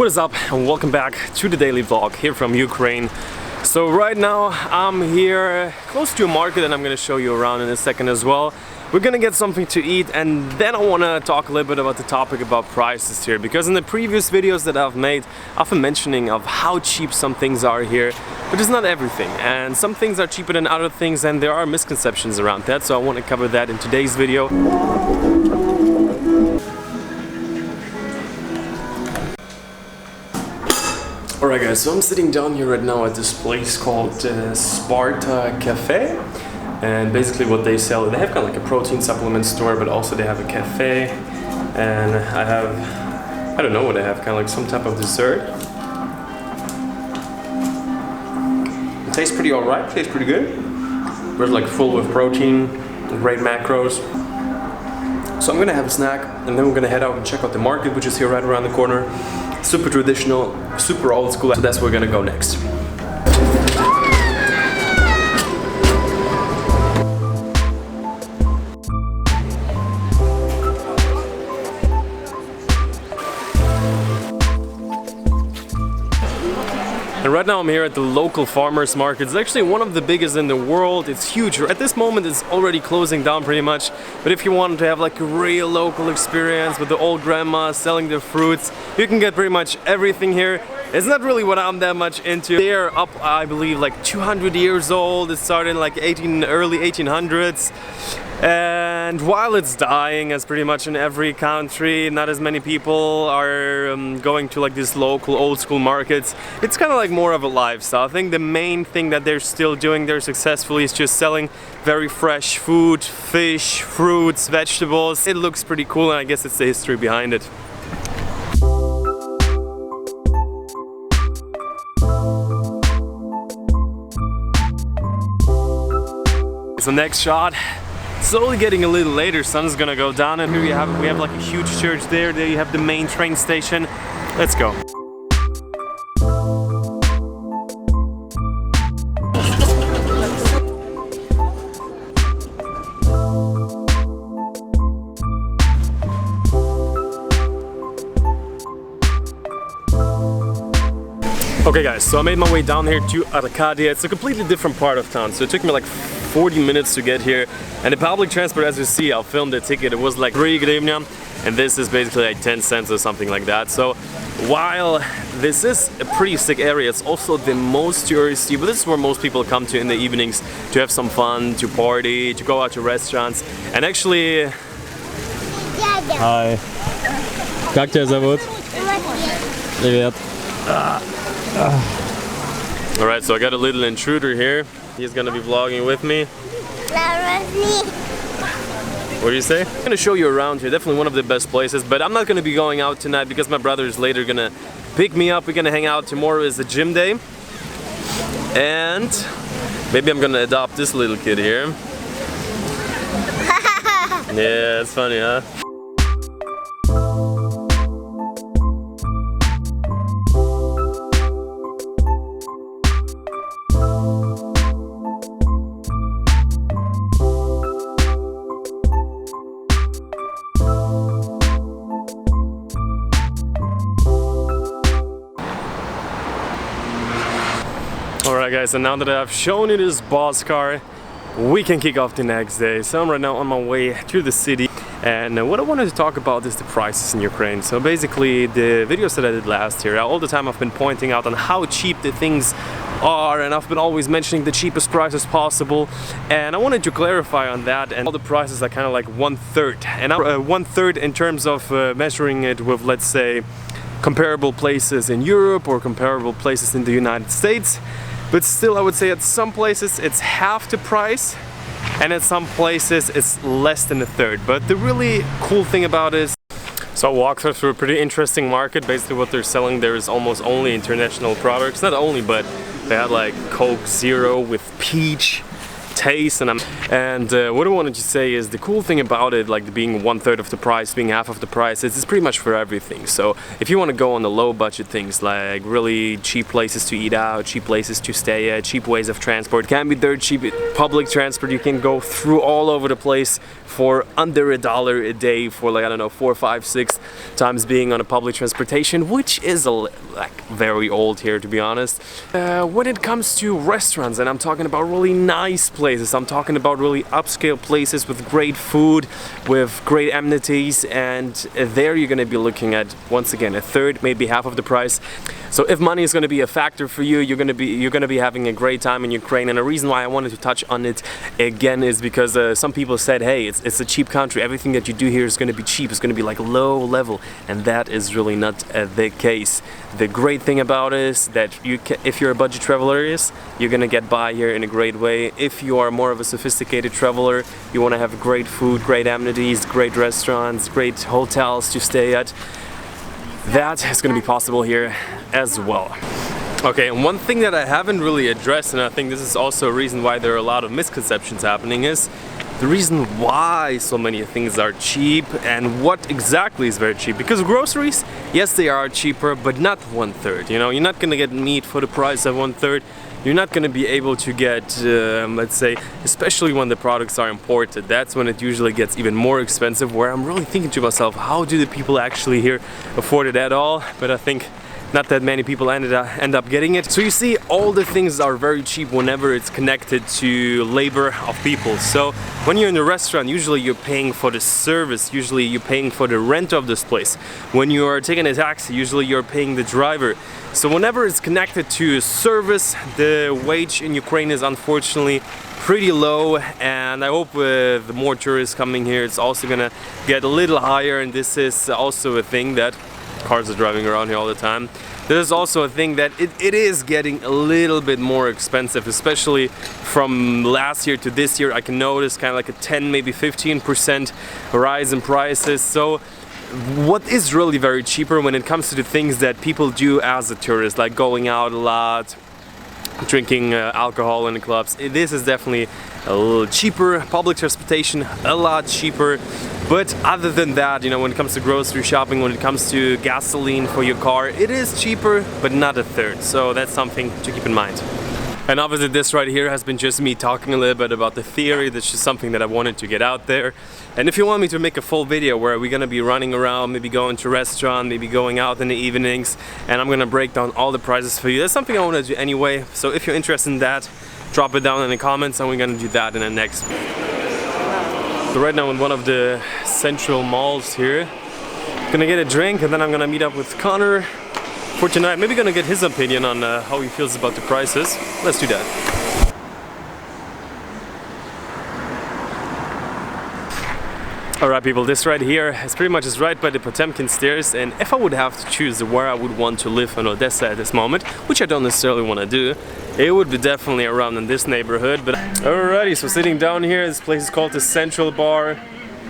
is up and welcome back to the daily vlog here from Ukraine. So right now I'm here close to a market and I'm gonna show you around in a second as well. We're gonna get something to eat and then I wanna talk a little bit about the topic about prices here, because in the previous videos that I've made I've been mentioning of how cheap some things are here, but it's not everything, and some things are cheaper than other things and there are misconceptions around that, so I want to cover that in today's video. Alright guys, so I'm sitting down here right now at this place called Sparta Cafe, and basically what they sell, they have kind of like a protein supplement store, but also they have a cafe, and I don't know what they have, kind of like some type of dessert. It tastes pretty alright, tastes pretty good. It's like full with protein, great macros. So I'm gonna have a snack and then we're gonna head out and check out the market, which is here right around the corner. Super traditional, super old school, so that's where we're gonna go next. And right now I'm here at the local farmers market. It's actually one of the biggest in the world. It's huge. At this moment it's already closing down pretty much. But if you want to have like a real local experience with the old grandma selling their fruits, you can get pretty much everything here. It's not really what I'm that much into. They're up, I believe, like 200 years old. It started in like early 1800s. And while it's dying, as pretty much in every country, not as many people are going to like these local old school markets. It's kind of like more of a lifestyle. I think the main thing that they're still doing there successfully is just selling very fresh food, fish, fruits, vegetables. It looks pretty cool, and I guess it's the history behind it. So next shot. Slowly getting a little later, sun's gonna go down, and here we have like a huge church there. There you have the main train station. Let's go. Okay guys, so I made my way down here to Arcadia. It's a completely different part of town, so it took me like 40 minutes to get here, and the public transport, as you see, I'll film the ticket, it was like 3 hryvnia, and this is basically like 10 cents or something like that. So while this is a pretty sick area, it's also the most touristy, but this is where most people come to in the evenings to have some fun, to party, to go out to restaurants, and actually... Hi. Как тебя зовут? Привет. Alright, so I got a little intruder here. He's gonna be vlogging with me. What do you say? I'm gonna show you around here. Definitely one of the best places, but I'm not gonna be going out tonight because my brother is later gonna pick me up. We're gonna hang out. Tomorrow is a gym day. And maybe I'm gonna adopt this little kid here. Yeah, it's funny, huh? Alright guys, and now that I've shown you this boss car, we can kick off the next day. So I'm right now on my way to the city, and what I wanted to talk about is the prices in Ukraine. So basically the videos that I did last year, all the time I've been pointing out on how cheap the things are, and I've been always mentioning the cheapest prices possible, and I wanted to clarify on that, and all the prices are kind of like 1/3, and 1/3 in terms of measuring it with, let's say, comparable places in Europe or comparable places in the United States. But still, I would say at some places it's half the price, and at some places it's less than a third. But the really cool thing about it is, so I walked through a pretty interesting market. Basically what they're selling there is almost only international products. Not only, but they had like Coke Zero with peach, taste. And what I wanted to say is the cool thing about it, like being 1/3 of the price, being half of the price, it's pretty much for everything. So if you want to go on the low budget things, like really cheap places to eat out, cheap places to stay at, cheap ways of transport, can be dirt cheap. Public transport, you can go through all over the place for under $1 a day for, like, I don't know, 4, 5, 6 times being on a public transportation, which is like very old here, to be honest. When it comes to restaurants, and I'm talking about really nice places, I'm talking about really upscale places with great food, with great amenities, and there you're gonna be looking at, once again, 1/3, maybe half of the price. So if money is gonna be a factor for you, you're gonna be having a great time in Ukraine. And the reason why I wanted to touch on it again is because some people said, hey, it's a cheap country, everything that you do here is gonna be cheap, it's gonna be like low level, and that is really not the case. The great thing about it is that if you're a budget traveler, you're gonna get by here in a great way. If you are more of a sophisticated traveler, you wanna have great food, great amenities, great restaurants, great hotels to stay at, that is gonna be possible here as well. Okay, and one thing that I haven't really addressed, and I think this is also a reason why there are a lot of misconceptions happening, is the reason why so many things are cheap and what exactly is very cheap. Because groceries, yes, they are cheaper, but not 1/3. You know, you're not gonna get meat for the price of 1/3. You're not gonna be able to get, let's say, especially when the products are imported, that's when it usually gets even more expensive, where I'm really thinking to myself, how do the people actually here afford it at all? But I think not that many people end up getting it. So you see, all the things are very cheap whenever it's connected to labor of people. So when you're in a restaurant, usually you're paying for the service, usually you're paying for the rent of this place. When you are taking a taxi, usually you're paying the driver. So whenever it's connected to service, the wage in Ukraine is unfortunately pretty low, and I hope with the more tourists coming here, it's also gonna get a little higher. And this is also a thing that cars are driving around here all the time. There's also a thing that it is getting a little bit more expensive, especially from last year to this year. I can notice kind of like a 10, maybe 15% rise in prices. So what is really very cheaper when it comes to the things that people do as a tourist, like going out a lot, drinking alcohol in the clubs, this is definitely a little cheaper. Public transportation, a lot cheaper. But other than that, you know, when it comes to grocery shopping, when it comes to gasoline for your car, it is cheaper, but not 1/3. So that's something to keep in mind. And obviously this right here has been just me talking a little bit about the theory. That's just something that I wanted to get out there. And if you want me to make a full video where we're gonna be running around, maybe going to a restaurant, maybe going out in the evenings, and I'm gonna break down all the prices for you, that's something I wanna do anyway. So if you're interested in that, drop it down in the comments, and we're gonna do that in the next video. So right now in one of the central malls here, gonna get a drink, and then I'm gonna meet up with Connor for tonight. Maybe gonna get his opinion on how he feels about the prices. Let's do that. Alright people, this right here is pretty much is right by the Potemkin stairs, and if I would have to choose where I would want to live in Odessa at this moment, which I don't necessarily want to do, it would be definitely around in this neighborhood. But alrighty, so sitting down here, this place is called the Central Bar,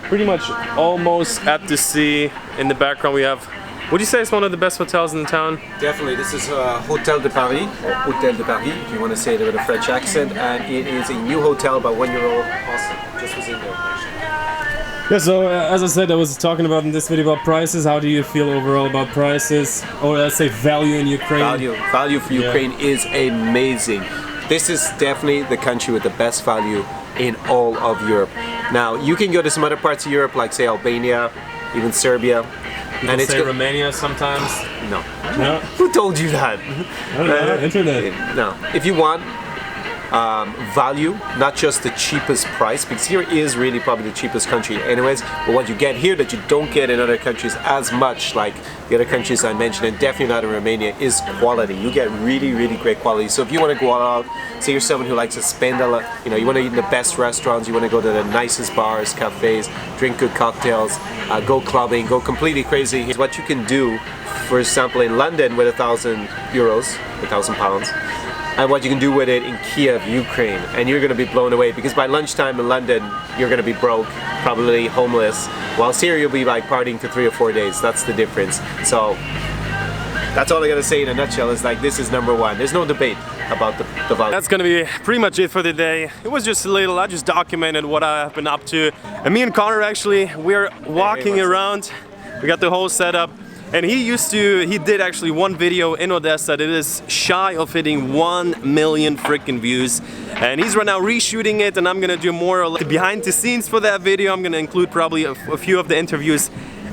pretty much almost at the sea. In the background we have, would you say it's one of the best hotels in the town? Definitely, this is Hotel de Paris, or Hotel de Paris, if you want to say it with a French accent, and it is a new hotel, about 1 year old. Awesome, just was in there. Yeah, so as I said, I was talking about in this video about prices. How do you feel overall about prices, or let's say value in Ukraine? Value for Ukraine is amazing. This is definitely the country with the best value in all of Europe. Now, you can go to some other parts of Europe, like say Albania, even Serbia. People and say Romania sometimes? No. No? Who told you that? I don't know, internet. No. If you want value, not just the cheapest price, because here is really probably the cheapest country anyways, but what you get here that you don't get in other countries as much, like the other countries I mentioned, and definitely not in Romania, is quality. You get really, really great quality. So if you want to go out, say you're someone who likes to spend a lot, you know, you want to eat in the best restaurants, you want to go to the nicest bars, cafes, drink good cocktails, go clubbing, go completely crazy. Here's what you can do, for example, in London with €1,000, £1,000, and what you can do with it in Kiev, Ukraine, and you're going to be blown away, because by lunchtime in London you're going to be broke, probably homeless, whilst here you'll be like partying for 3 or 4 days. That's the difference. So that's all I gotta say in a nutshell, is like, this is number one. There's no debate about the value. That's gonna be pretty much it for the day. It was just a little, I just documented what I've been up to. And me and Connor actually, we're walking around. We got the whole setup. And he did actually one video in Odessa that is shy of hitting 1 million freaking views. And he's right now reshooting it, and I'm gonna do more behind the scenes for that video. I'm gonna include probably a few of the interviews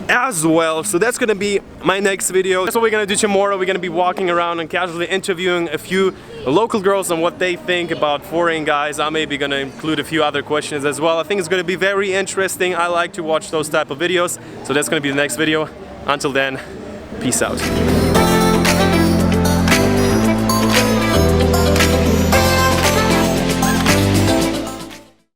as well. So that's gonna be my next video. That's what we're gonna do tomorrow. We're gonna be walking around and casually interviewing a few local girls on what they think about foreign guys. I'm maybe gonna include a few other questions as well. I think it's gonna be very interesting. I like to watch those type of videos. So that's gonna be the next video. Until then, peace out.